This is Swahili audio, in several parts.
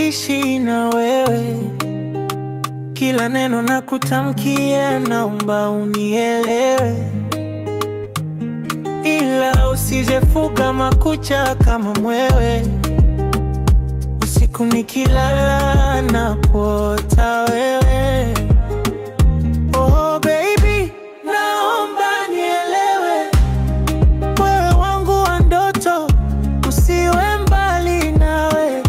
kuishi na wewe. Kila neno na kutamkia, naomba unielewe, ila usijefuka makucha kama mwewe. Usiku nikilala na kuota wewe. Oh baby, naomba nielewe, wewe wangu wa ndoto, usiwe mbali nawe.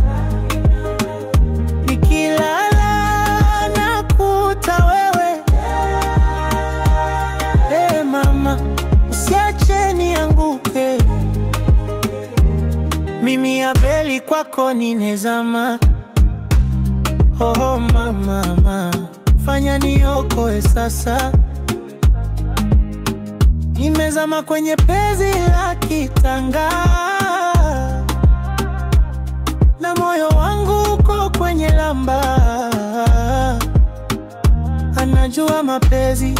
Nikilala na kuota wewe. Hey mama, usiache nianguke. Mimi Abeli kwako ninezama. Oh mama, fanya niokoe sasa. Nimezama kwenye penzi la kitanga, na moyo wangu uko kwenye lamba. Anajua mapenzi,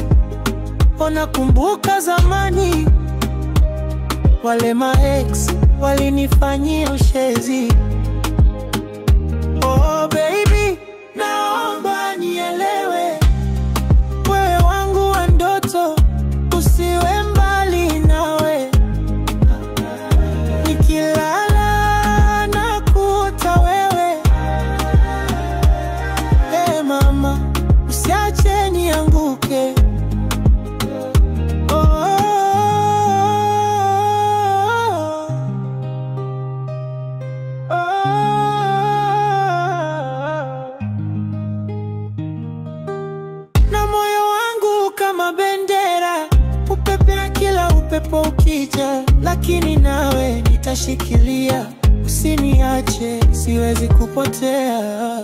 nakumbuka zamani wale maex walinifanyia ushezi. Oh baby, naomba nielewe, wewe wangu wa ndoto, usiwe mbali nawe. Nikilala na kuota wewe. Hey mama, usiache nianguke. Na moyo wangu kama bendera, upepea kila upepo ukija, lakini nawe nitashikilia. Usiniache, siwezi kupotea.